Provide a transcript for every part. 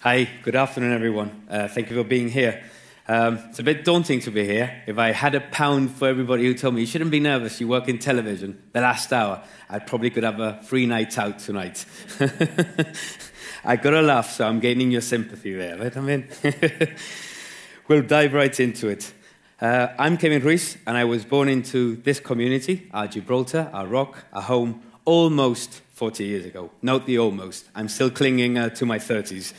Hi, good afternoon, everyone. Thank you for being here. It's a bit daunting to be here. If I had £1 for everybody who told me, you shouldn't be nervous, you work in television, the last hour, I probably could have a free night out tonight. I got a laugh, so I'm gaining your sympathy there, right? I mean, we'll dive right into it. I'm Kevin Ruiz, and I was born into this community, our Gibraltar, our rock, our home, almost 40 years ago. Note the almost. I'm still clinging to my 30s.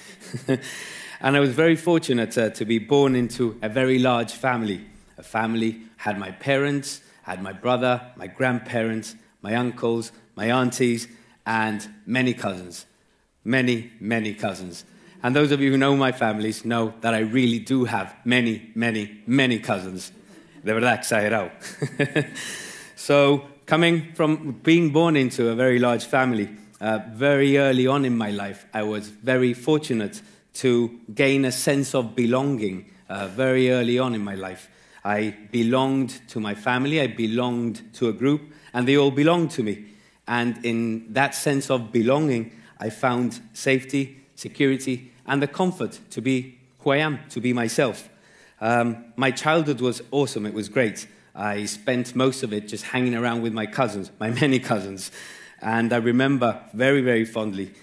And I was very fortunate to be born into a very large family. A family had my parents, had my brother, my grandparents, my uncles, my aunties, and many cousins. Many, many cousins. And those of you who know my families know that I really do have many, many, many cousins. De verdad, exagerado. So, coming from being born into a very large family, very early on in my life, I was very fortunate to gain a sense of belonging very early on in my life. I belonged to my family, I belonged to a group, and they all belonged to me. And in that sense of belonging, I found safety, security, and the comfort to be who I am, to be myself. My childhood was awesome, it was great. I spent most of it just hanging around with my cousins, my many cousins. And I remember very, very fondly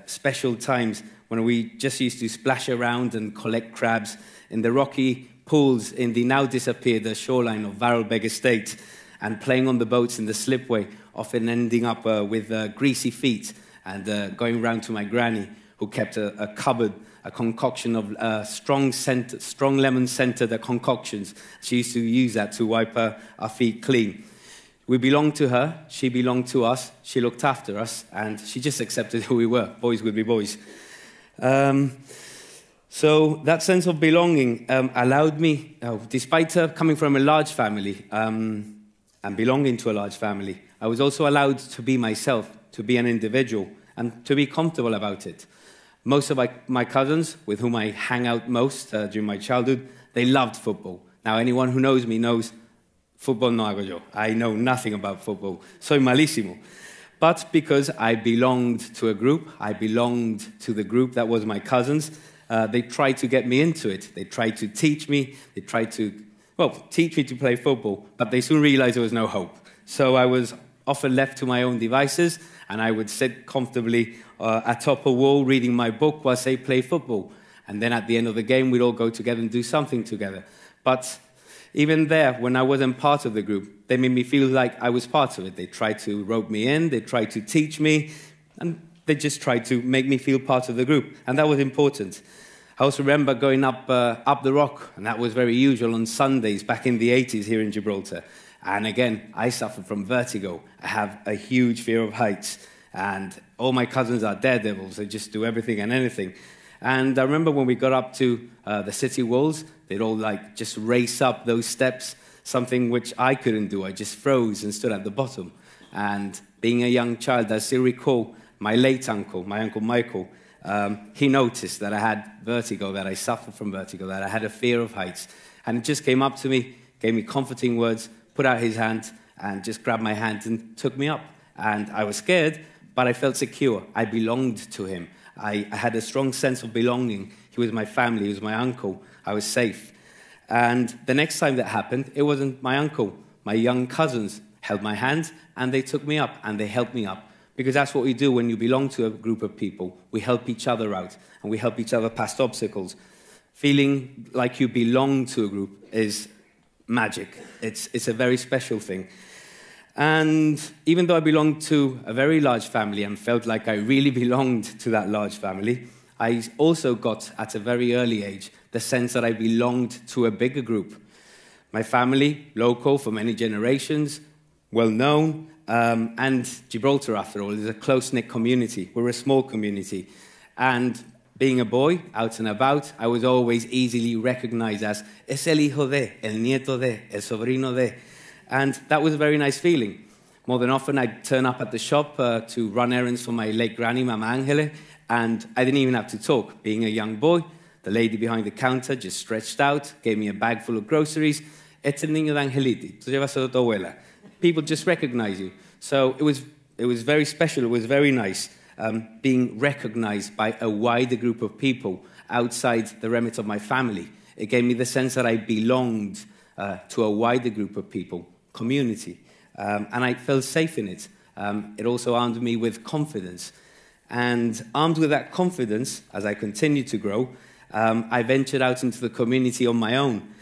special times when we just used to splash around and collect crabs in the rocky pools in the now disappeared shoreline of Varelbeg Estate, and playing on the boats in the slipway, often ending up with greasy feet and going round to my granny, who kept a cupboard, a concoction of strong lemon-scented concoctions. She used to use that to wipe our feet clean. We belonged to her, she belonged to us, she looked after us, and she just accepted who we were. Boys would be boys. So that sense of belonging allowed me, despite coming from a large family and belonging to a large family, I was also allowed to be myself, to be an individual, and to be comfortable about it. Most of my cousins, with whom I hang out most during my childhood, they loved football. Now, anyone who knows me knows fútbol no hago yo. I know nothing about football. Soy malísimo. But because I belonged to a group, I belonged to the group that was my cousins, they tried to get me into it. They tried to teach me. They tried to, teach me to play football, but they soon realized there was no hope. So I was often left to my own devices, and I would sit comfortably atop a wall reading my book whilst they play football. And then at the end of the game, we'd all go together and do something together. But even there, when I wasn't part of the group, they made me feel like I was part of it. They tried to rope me in, they tried to teach me, and they just tried to make me feel part of the group. And that was important. I also remember going up the rock, and that was very usual on Sundays back in the 80s here in Gibraltar. And again, I suffer from vertigo. I have a huge fear of heights. And all my cousins are daredevils. They just do everything and anything. And I remember when we got up to the city walls, they'd all just race up those steps, something which I couldn't do. I just froze and stood at the bottom. And being a young child, I still recall my late uncle, my Uncle Michael, he noticed that I had vertigo, that I suffered from vertigo, that I had a fear of heights. And he just came up to me, gave me comforting words, put out his hand, and just grabbed my hand and took me up. And I was scared, but I felt secure. I belonged to him. I had a strong sense of belonging. He was my family, he was my uncle. I was safe. And the next time that happened, it wasn't my uncle. My young cousins held my hand, and they took me up, and they helped me up. Because that's what we do when you belong to a group of people. We help each other out, and we help each other past obstacles. Feeling like you belong to a group is magic. It's a very special thing. And even though I belonged to a very large family and felt like I really belonged to that large family, I also got, at a very early age, the sense that I belonged to a bigger group. My family, local for many generations, well-known, and Gibraltar, after all, is a close-knit community. We're a small community. And being a boy, out and about, I was always easily recognized as es el hijo de, el nieto de, el sobrino de. And that was a very nice feeling. More than often, I'd turn up at the shop to run errands for my late granny, Mama Angele, and I didn't even have to talk. Being a young boy, the lady behind the counter just stretched out, gave me a bag full of groceries. It's el niño de Angeliti. Tú llevas a tu abuela. People just recognize you. So it was very special. It was very nice. being recognized by a wider group of people outside the remit of my family. It gave me the sense that I belonged to a wider group of people, community, and I felt safe in it. It also armed me with confidence. And armed with that confidence, as I continued to grow, I ventured out into the community on my own.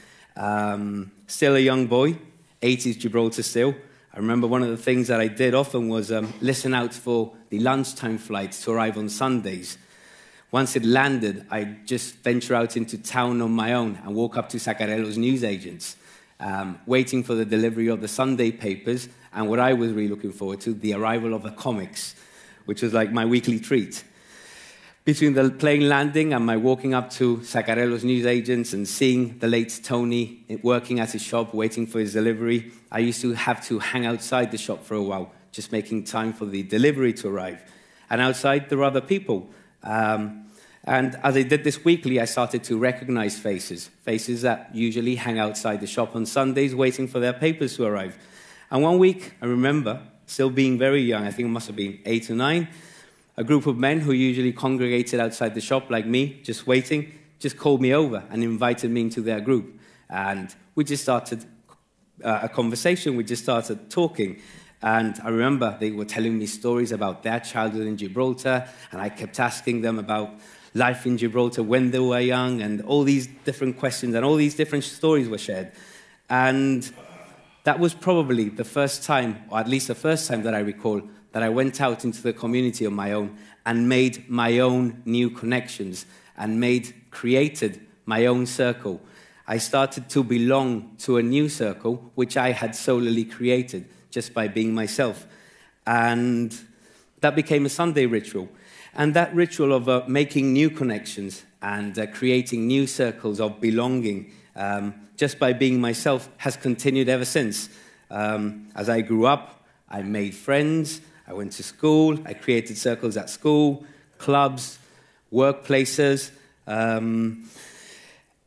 Still a young boy, 80s Gibraltar still. I remember one of the things that I did often was listen out for the lunchtime flights to arrive on Sundays. Once it landed, I'd just venture out into town on my own and walk up to Sacarelo's newsagents, waiting for the delivery of the Sunday papers, and what I was really looking forward to, the arrival of the comics, which was like my weekly treat. Between the plane landing and my walking up to Sacarelo's newsagents and seeing the late Tony working at his shop, waiting for his delivery, I used to have to hang outside the shop for a while, just making time for the delivery to arrive. And outside, there were other people. And as I did this weekly, I started to recognize faces that usually hang outside the shop on Sundays waiting for their papers to arrive. And one week, I remember, still being very young, I think it must have been 8 or 9, a group of men who usually congregated outside the shop like me, just waiting, just called me over and invited me into their group. And we just started a conversation, we just started talking. And I remember they were telling me stories about their childhood in Gibraltar, and I kept asking them about life in Gibraltar when they were young, and all these different questions, and all these different stories were shared. And that was probably the first time, or at least the first time that I recall, that I went out into the community on my own and made my own new connections and created my own circle. I started to belong to a new circle, which I had solely created just by being myself. And that became a Sunday ritual. And that ritual of making new connections and creating new circles of belonging just by being myself has continued ever since. As I grew up, I made friends, I went to school, I created circles at school, clubs, workplaces,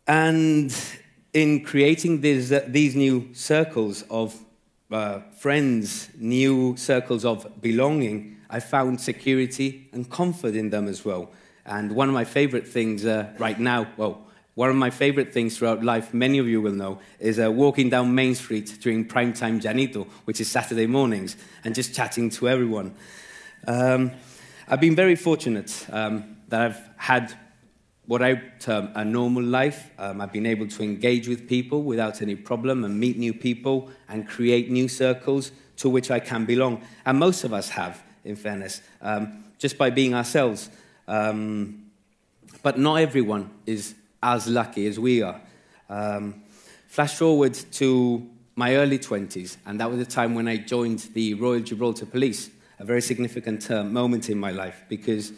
and in creating these new circles of friends, new circles of belonging, I found security and comfort in them as well. And one of my favorite things right now, one of my favorite things throughout life, many of you will know, is walking down Main Street during primetime Janito, which is Saturday mornings, and just chatting to everyone. I've been very fortunate that I've had what I term a normal life. I've been able to engage with people without any problem and meet new people and create new circles to which I can belong. And most of us have, in fairness, just by being ourselves. But not everyone is as lucky as we are. Flash forward to my early 20s, and that was the time when I joined the Royal Gibraltar Police, a very significant moment in my life, because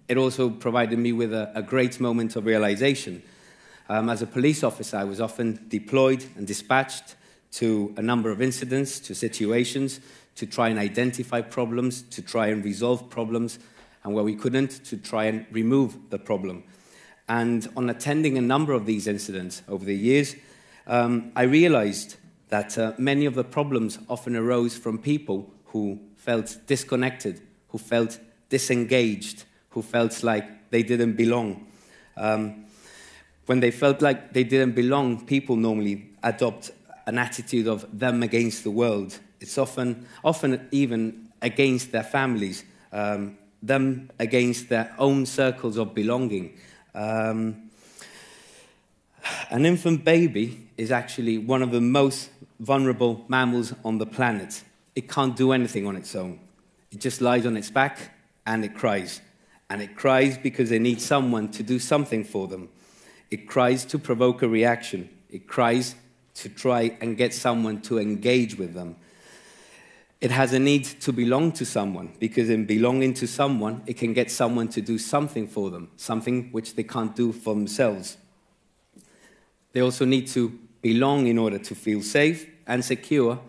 it also provided me with a great moment of realization. As a police officer, I was often deployed and dispatched to a number of incidents, to situations, to try and identify problems, to try and resolve problems, and where we couldn't, to try and remove the problem. And on attending a number of these incidents over the years, I realized that many of the problems often arose from people who felt disconnected, who felt disengaged, who felt like they didn't belong. When they felt like they didn't belong, people normally adopt an attitude of them against the world. It's often even against their families, them against their own circles of belonging. An infant baby is actually one of the most vulnerable mammals on the planet. It can't do anything on its own. It just lies on its back and it cries. And it cries because they need someone to do something for them. It cries to provoke a reaction. It cries to try and get someone to engage with them. It has a need to belong to someone, because in belonging to someone, it can get someone to do something for them, something which they can't do for themselves. They also need to belong in order to feel safe and secure,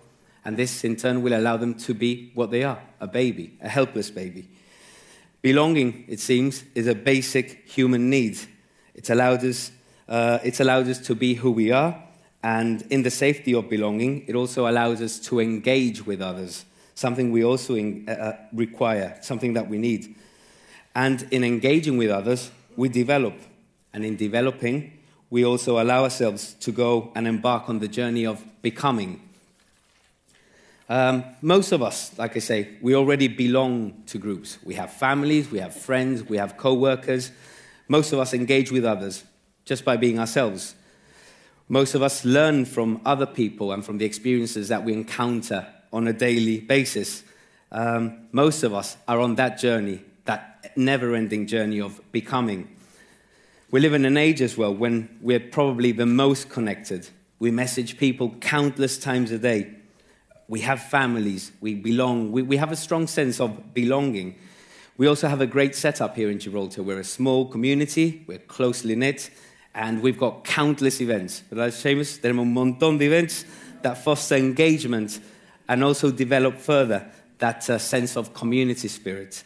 and this in turn will allow them to be what they are, a baby, a helpless baby. Belonging, it seems, is a basic human need. It's allowed us to be who we are, and in the safety of belonging, it also allows us to engage with others, something we also require, something that we need. And in engaging with others, we develop. And in developing, we also allow ourselves to go and embark on the journey of becoming. Most of us, like I say, we already belong to groups. We have families, we have friends, we have co-workers. Most of us engage with others just by being ourselves. Most of us learn from other people and from the experiences that we encounter on a daily basis. Most of us are on that journey, that never-ending journey of becoming. We live in an age as well when we're probably the most connected. We message people countless times a day. We have families, we belong, we have a strong sense of belonging. We also have a great setup here in Gibraltar. We're a small community, we're closely knit, and we've got countless events. ¿Verdad, Seamus? Tenemos un montón de events that foster engagement and also develop further that sense of community spirit.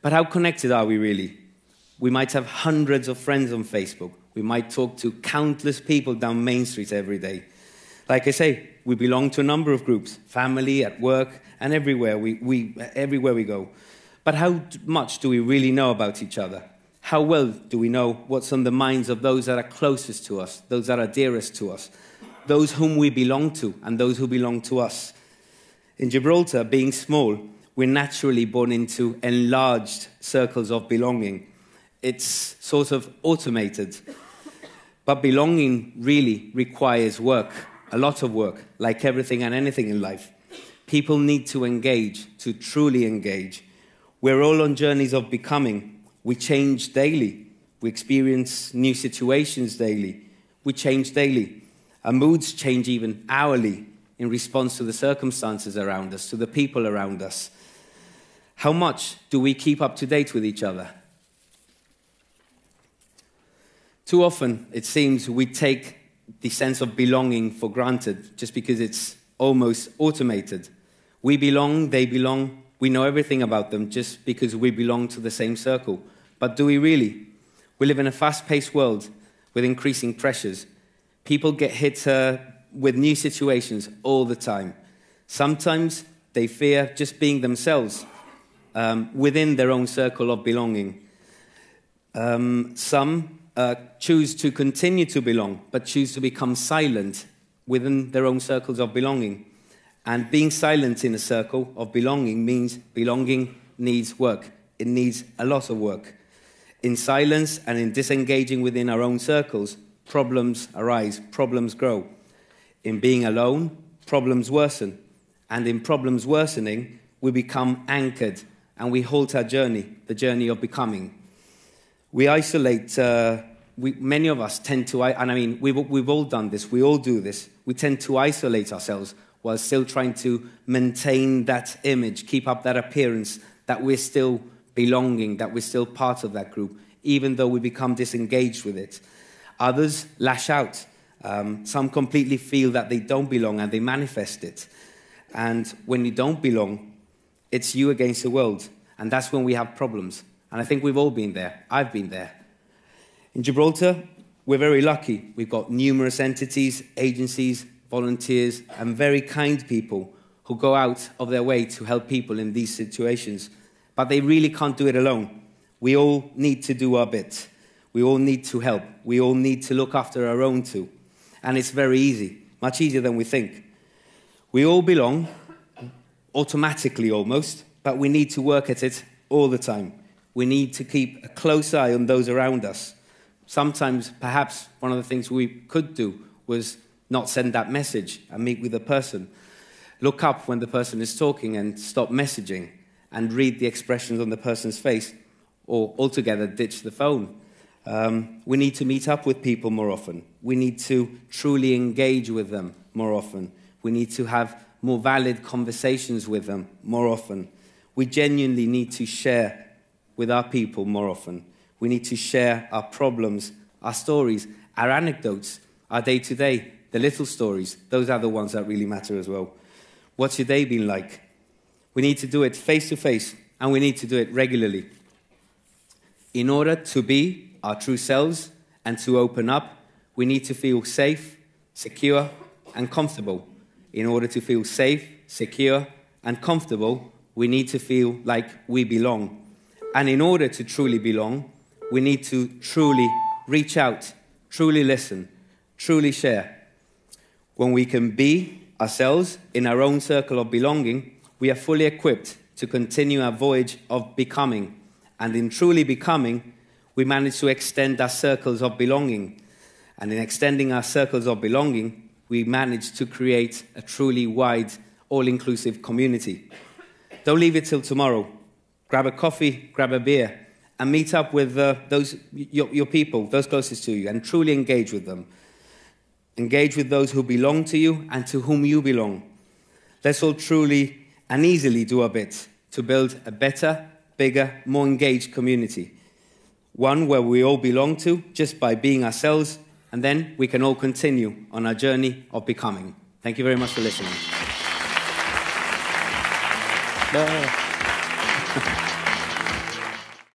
But how connected are we really? We might have hundreds of friends on Facebook. We might talk to countless people down Main Street every day. Like I say, we belong to a number of groups, family, at work, and everywhere everywhere we go. But how much do we really know about each other? How well do we know what's on the minds of those that are closest to us, those that are dearest to us, those whom we belong to, and those who belong to us? In Gibraltar, being small, we're naturally born into enlarged circles of belonging. It's sort of automated. But belonging really requires work, a lot of work, like everything and anything in life. People need to engage, to truly engage. We're all on journeys of becoming. We change daily. We experience new situations daily. We change daily. Our moods change even hourly in response to the circumstances around us, to the people around us. How much do we keep up to date with each other? Too often, it seems, we take the sense of belonging for granted just because it's almost automated. We belong, they belong, we know everything about them just because we belong to the same circle. But do we really? We live in a fast-paced world with increasing pressures. People get hit with new situations all the time. Sometimes they fear just being themselves within their own circle of belonging. Some choose to continue to belong, but choose to become silent within their own circles of belonging. And being silent in a circle of belonging means belonging needs work. It needs a lot of work. In silence and in disengaging within our own circles, problems arise, problems grow. In being alone, problems worsen. And in problems worsening, we become anchored and we halt our journey, the journey of becoming. We isolate, many of us tend to, and I mean, we've all done this, we all do this. We tend to isolate ourselves while still trying to maintain that image, keep up that appearance that we're still belonging, that we're still part of that group, even though we become disengaged with it. Others lash out. Some completely feel that they don't belong and they manifest it. And when you don't belong, it's you against the world. And that's when we have problems. And I think we've all been there. I've been there. In Gibraltar, we're very lucky. We've got numerous entities, agencies, volunteers, and very kind people who go out of their way to help people in these situations. But they really can't do it alone. We all need to do our bit. We all need to help. We all need to look after our own too. And it's very easy, much easier than we think. We all belong, automatically almost, but we need to work at it all the time. We need to keep a close eye on those around us. Sometimes, perhaps, one of the things we could do was not send that message and meet with the person. Look up when the person is talking and stop messaging and read the expressions on the person's face, or altogether ditch the phone. We need to meet up with people more often. We need to truly engage with them more often. We need to have more valid conversations with them more often. We genuinely need to share with our people more often. We need to share our problems, our stories, our anecdotes, our day-to-day, the little stories. Those are the ones that really matter as well. What's your day been like? We need to do it face-to-face, and we need to do it regularly. In order to be our true selves and to open up, we need to feel safe, secure, and comfortable. In order to feel safe, secure, and comfortable, we need to feel like we belong. And in order to truly belong, we need to truly reach out, truly listen, truly share. When we can be ourselves in our own circle of belonging, we are fully equipped to continue our voyage of becoming. And in truly becoming, we manage to extend our circles of belonging. And in extending our circles of belonging, we manage to create a truly wide, all-inclusive community. Don't leave it till tomorrow. Grab a coffee, grab a beer, and meet up with your people, those closest to you, and truly engage with them. Engage with those who belong to you and to whom you belong. Let's all truly and easily do our bit to build a better, bigger, more engaged community. One where we all belong to just by being ourselves, and then we can all continue on our journey of becoming. Thank you very much for listening. Bye.